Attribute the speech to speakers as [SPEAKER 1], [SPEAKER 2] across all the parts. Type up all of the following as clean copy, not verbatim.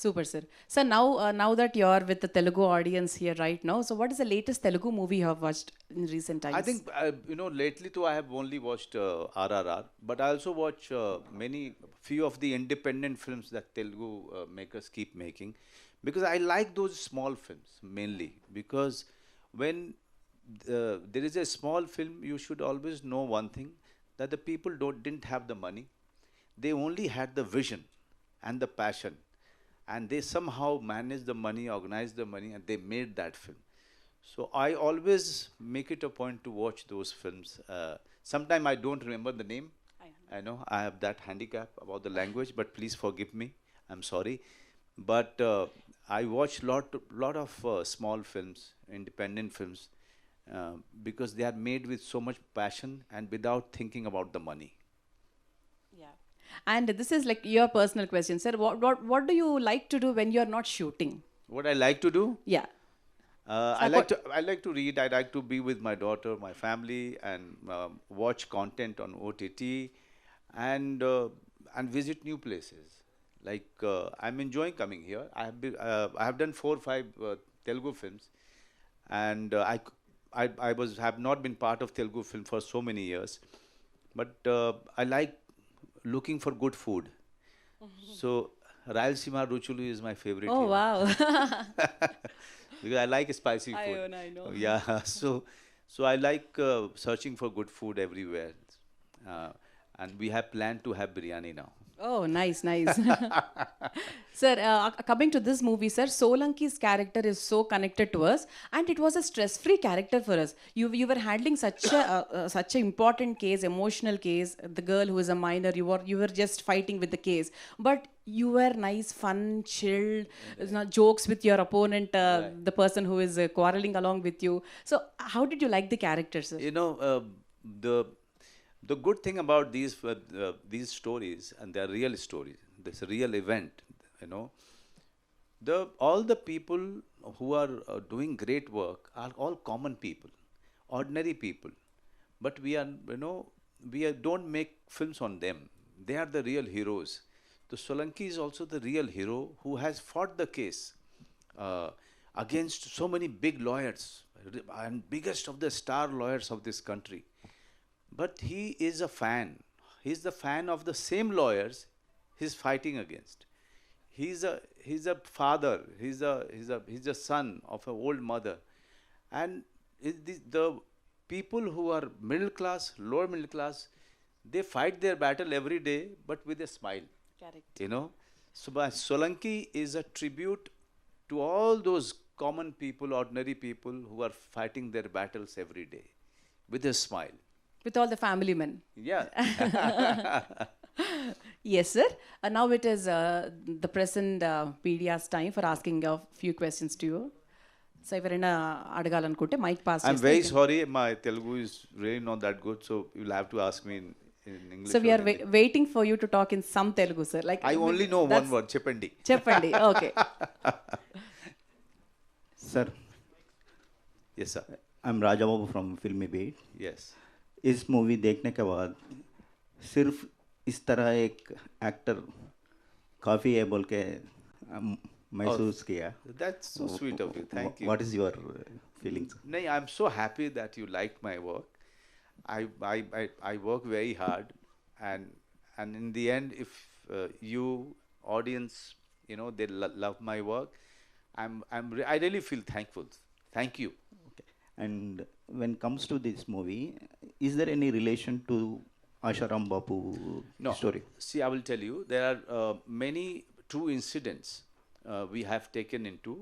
[SPEAKER 1] Super, sir. So now that you're with the Telugu audience here right now, so what is the latest Telugu movie you have watched in recent
[SPEAKER 2] I
[SPEAKER 1] times?
[SPEAKER 2] think lately too I have only watched RRR, but I also watch many few of the independent films that Telugu makers keep making, because I like those small films mainly, because when there is a small film, you should always know one thing, that the people don't didn't have the money, they only had the vision and the passion, and they somehow managed the money, organized the money, and they made that film. So I always make it a point to watch those films. Sometime I don't remember the name. I know I have that handicap about the language, but please forgive me. I'm sorry. But I watch lot of small films, independent films, because they are made with so much passion and without thinking about the money.
[SPEAKER 1] Yeah. And this is like your personal question, sir. What do you like to do when you're not shooting?
[SPEAKER 2] What I like to do,
[SPEAKER 1] Yeah.
[SPEAKER 2] I like to read. I like to be with my daughter, my family, and watch content on OTT, and visit new places. Like I'm enjoying coming here. I have done 4 or 5 Telugu films, and I was have not been part of Telugu film for so many years, but I like looking for good food. So Rayalaseema Ruchulu is my favorite
[SPEAKER 1] Oh,
[SPEAKER 2] here.
[SPEAKER 1] wow.
[SPEAKER 2] Because I like spicy
[SPEAKER 1] I
[SPEAKER 2] food.
[SPEAKER 1] know, I know.
[SPEAKER 2] Yeah, so I like searching for good food everywhere, uh, and we have planned to have biryani now.
[SPEAKER 1] Oh, nice, nice. Sir, coming to this movie, sir, Solanki's character is so connected to us, and it was a stress-free character for us. You were handling such an important case, emotional case. The girl who is a minor, you were just fighting with the case, but you were nice, fun, chilled, jokes with your opponent,
[SPEAKER 2] Right.
[SPEAKER 1] the person who is quarreling along with you. So, how did you like the character, sir?
[SPEAKER 2] You know, the the good thing about these stories, and they are real stories. This real event. You know, the all the people who are doing great work are all common people, ordinary people, but we don't make films on them. They are the real heroes. The Solanki is also the real hero who has fought the case uh, against so many big lawyers and biggest of the star lawyers of this country. But he is a fan. He's the fan of the same lawyers he's fighting against. He's a father. He's a son of an old mother, and the people who are middle class, lower middle class, they fight their battle every day, but with a smile.
[SPEAKER 1] Correct.
[SPEAKER 2] You know, so Solanki is a tribute to all those common people, ordinary people who are fighting their battles every day with a smile.
[SPEAKER 1] With all the family men.
[SPEAKER 2] Yeah.
[SPEAKER 1] Yes, sir. Now it is the present media's time for asking a few questions to you. So, ఎవరైనా అడగాలనుకుంటే mic pass
[SPEAKER 2] I'm
[SPEAKER 1] చేస్తే
[SPEAKER 2] very
[SPEAKER 1] you can.
[SPEAKER 2] sorry, my Telugu is really not that good, so you'll have to ask me in English
[SPEAKER 1] So we
[SPEAKER 2] or
[SPEAKER 1] are
[SPEAKER 2] Hindi.
[SPEAKER 1] waiting for you to talk in some Telugu, sir. Like
[SPEAKER 2] I only know one
[SPEAKER 1] that's
[SPEAKER 2] word, Cheppandi.
[SPEAKER 1] చెప్పండి. Okay.
[SPEAKER 3] Sir
[SPEAKER 2] Yes, sir.
[SPEAKER 3] I am Raja Babu from फिल्मी beat.
[SPEAKER 2] Yes.
[SPEAKER 3] इस movie देखने के बाद सिर्फ इस तरह एक एक्टर काफ़ी है बोल के महसूस किया.
[SPEAKER 2] That's so sweet of you. Thank you.
[SPEAKER 3] What is your feelings?
[SPEAKER 2] Nay, I'm so happy that you like my work. I work very hard, and in the end, if you audience, they love my work, I really feel thankful. Thank you.
[SPEAKER 3] Okay. And when comes to this movie, is there any relation to Asharam Bapu
[SPEAKER 2] No,
[SPEAKER 3] story?
[SPEAKER 2] see, I will tell you, there are many true incidents we have taken into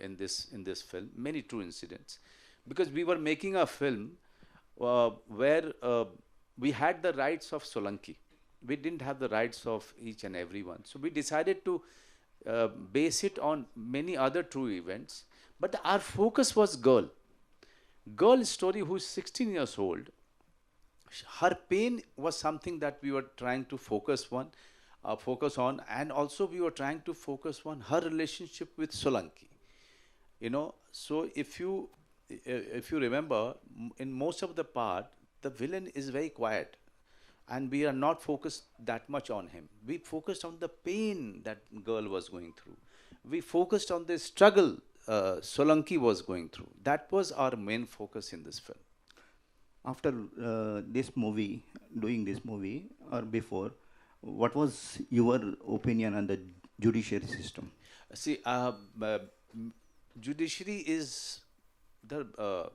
[SPEAKER 2] in this film. Many true incidents, because we were making a film where we had the rights of Solanki. We didn't have the rights of each and every one. So we decided to base it on many other true events. But our focus was girl. Girl story who is 16 years old. Her pain was something that we were trying to focus on, and also we were trying to focus on her relationship with Solanki. So if you remember, in most of the part, the villain is very quiet. and we are not focused that much on him. We focused on the pain that girl was going through. We focused on the struggle Solanki was going through. That was our main focus in this film.
[SPEAKER 3] After this movie, doing this movie or before, what was your opinion on the judiciary system?
[SPEAKER 2] See, judiciary is the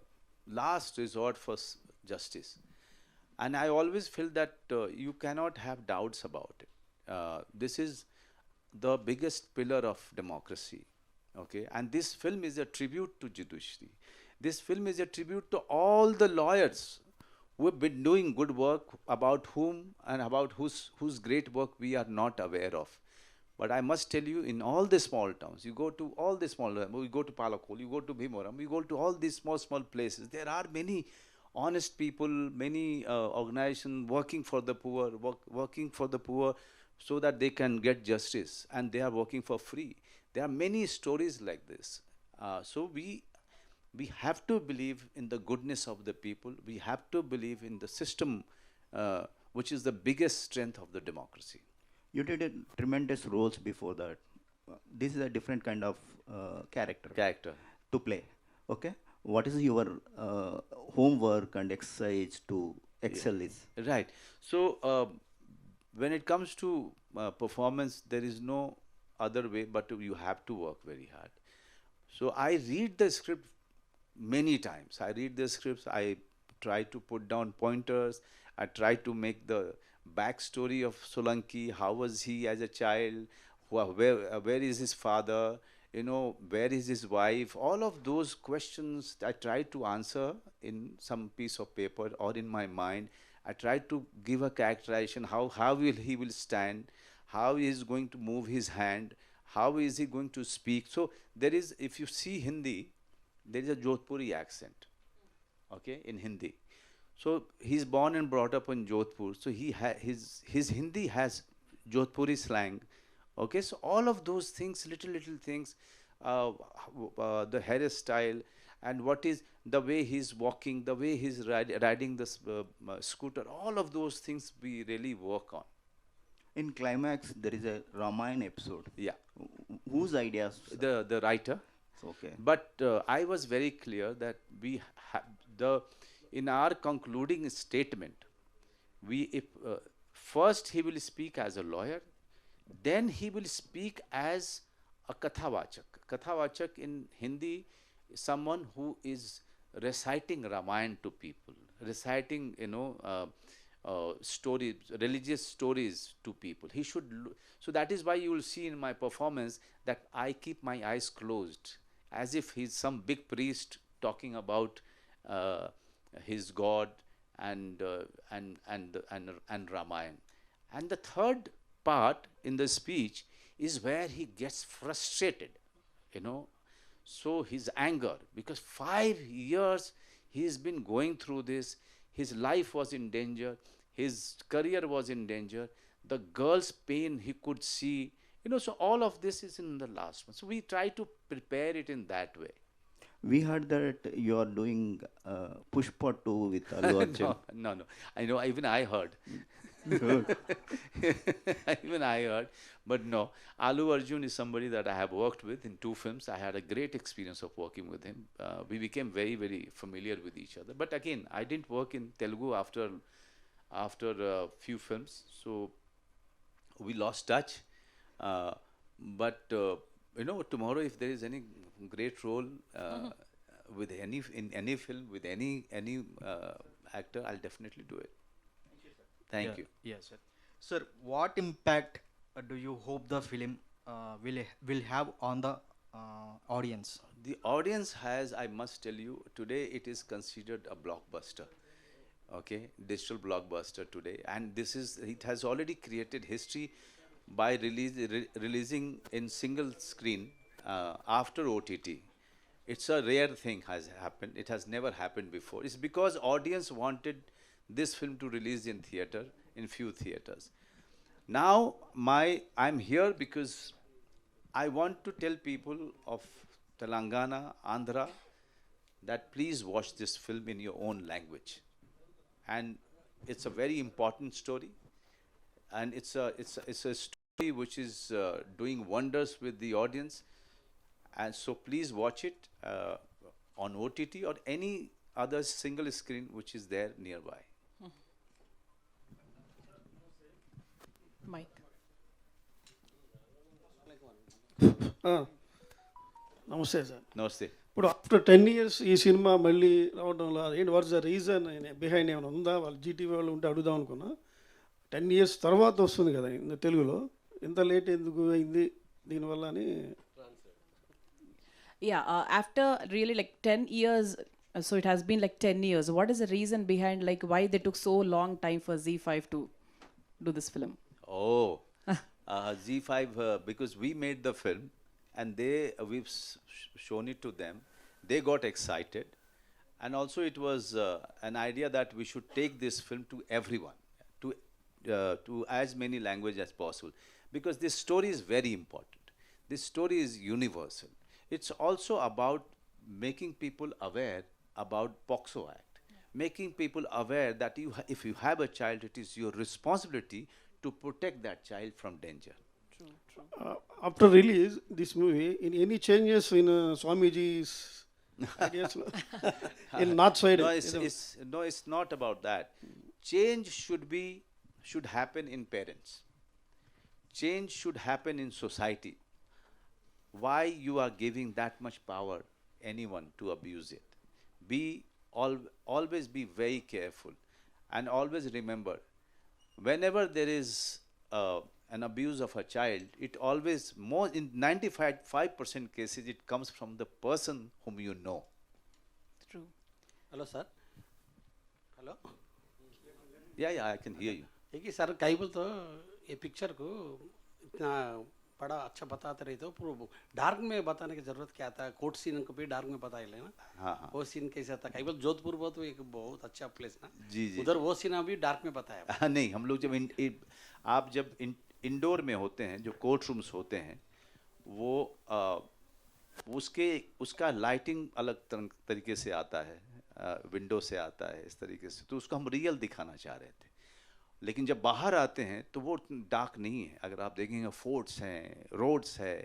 [SPEAKER 2] last resort for justice. And I always feel that you cannot have doubts about it. This is the biggest pillar of democracy. Okay, and this film is a tribute to judiciary. This film is a tribute to all the lawyers who have been doing good work, about whom and about whose great work we are not aware of. But I must tell you, in all the small towns, you go to all the small, you go to Palakol, you go to Bhimoram, you go to all these small places. There are many honest people, many organizations working for the poor, working for the poor so that they can get justice, and they are working for free. There are many stories like this. So we have to believe in the goodness of the people. We have to believe in the system, which is the biggest strength of the democracy.
[SPEAKER 3] You did a tremendous roles before that. This is a different kind of character to play. Okay, what is your homework and exercise to excel this?
[SPEAKER 2] Right. So when it comes to performance, there is no other way but you have to work very hard. So I read the script many times. I read the scripts. I try to put down pointers. I try to make the backstory of Solanki. How was he as a child? Where is his father? You know, where is his wife? All of those questions I try to answer in some piece of paper or in my mind. I try to give a characterization, how will he will stand, how he is going to move his hand, how is he going to speak. So there is, if you see Hindi, there is a Jodhpuri accent, okay, in Hindi. So he's born and brought up in Jodhpur. So his Hindi has Jodhpuri slang. Okay, so all of those things, little things, the hairstyle, and what is the way he's walking, the way he's riding this scooter, all of those things we really work on.
[SPEAKER 3] In climax, there is a Ramayana episode.
[SPEAKER 2] Yeah,
[SPEAKER 3] Whose ideas?
[SPEAKER 2] the writer.
[SPEAKER 3] Okay.
[SPEAKER 2] But I was very clear that in our concluding statement, if first he will speak as a lawyer, then he will speak as a kathavachak. Kathavachak in Hindi is someone who is reciting Ramayana to people, reciting, stories, religious stories to people. He should. So that is why you will see in my performance that I keep my eyes closed, as if he's some big priest talking about his God and Ramayana. And the third part in the speech is where he gets frustrated, so his anger, because 5 years he's been going through this, his life was in danger, his career was in danger, the girl's pain he could see, so all of this is in the last one. So we try to prepare it in that way.
[SPEAKER 3] We heard that you are doing Pushpa 2 with Allu Arjun.
[SPEAKER 2] No. I know, even I heard. Even I heard. But no, Allu Arjun is somebody that I have worked with in 2 films. I had a great experience of working with him. We became very, very familiar with each other. But again, I didn't work in Telugu after a few films. So we lost touch. But tomorrow, if there is any great role with in any film with any actor, I'll definitely do it. Thank you.
[SPEAKER 4] Yes, sir. Sir, what impact do you hope the film will have on the audience?
[SPEAKER 2] The audience has, I must tell you, today it is considered a blockbuster. Okay, digital blockbuster today, and it has already created history by releasing in single screen after OTT. It's a rare thing has happened. It has never happened before. It's because audience wanted this film to release in theater, in few theaters. Now I'm here because I want to tell people of Telangana, Andhra, that please watch this film in your own language. And it's a very important story, and it's a story which is doing wonders with the audience. And so please watch it on OTT or any other single screen which is there nearby.
[SPEAKER 1] Mike.
[SPEAKER 5] నమస్తే sir.
[SPEAKER 2] Namaste.
[SPEAKER 5] ఇప్పుడు after 10 years ఈ cinema మళ్ళీ రావడంలో ఏంటి what's the reason behind ఏమైనా ఉందా? వాళ్ళు Zee TV వాళ్ళు ఉంటే అడుగుదాం అనుకున్నా. 10 years తర్వాత వస్తుంది కదా తెలుగులో, ఇంత లేట్ ఎందుకు అయింది దీనివల్ల అని.
[SPEAKER 1] Yeah, after really like 10 years, so it has been like 10 years. What is the reason behind like why they took so long time for Z5 to do this film?
[SPEAKER 2] Oh, Z5, because we made the film and we've shown it to them. They got excited, and also it was an idea that we should take this film to everyone, to as many languages as possible, because this story is very important. This story is universal. It's also about making people aware about POXO Act, making people aware that if you have a child, it is your responsibility to protect that child from danger.
[SPEAKER 5] After release this movie in any changes in swamijis ideas in north side?
[SPEAKER 2] No, it's not about that. Change should happen in parents. Change should happen in society. Why you are giving that much power anyone to abuse it? Always be very careful, and always remember, whenever there is an abuse of a child, it always, more in 95% cases, it comes from the person whom you know.
[SPEAKER 1] True.
[SPEAKER 6] Hello sir. Hello.
[SPEAKER 2] Yeah, I can hear you.
[SPEAKER 6] एक ही sir काइबल तो ये picture को इतना बड़ा अच्छा बताते रहे तो पूरा डार्क में बताने की जरूरत क्या था? कोर्ट सीन को भी डार्क में बताया लेना.
[SPEAKER 2] हाँ.
[SPEAKER 6] वो सीन कैसा था? काइबल जोधपुर वो तो एक बहुत अच्छा प्लेस ना.
[SPEAKER 2] जी.
[SPEAKER 6] उधर वो सीन अभी डार्क में बताया.
[SPEAKER 2] नहीं, हम लोग आप जब इंडोर में होते हैं, जो कोर्ट रूम्स होते हैं, वो उसका लाइटिंग अलग तरीके से आता है, विंडो से आता है, इस तरीके से, तो उसको हम रियल दिखाना चाह रहे थे. लेकिन जब बाहर आते हैं तो वो डार्क नहीं है. अगर आप देखेंगे, फोर्ट्स हैं, रोड्स है,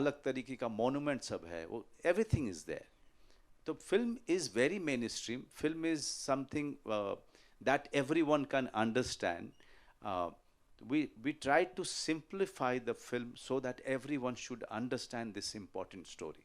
[SPEAKER 2] अलग तरीके का मोनूमेंट सब है, वो एवरीथिंग इज देयर. तो film is very main stream. Film is something that everyone can understand. We tried to simplify the film so that everyone should understand this important story.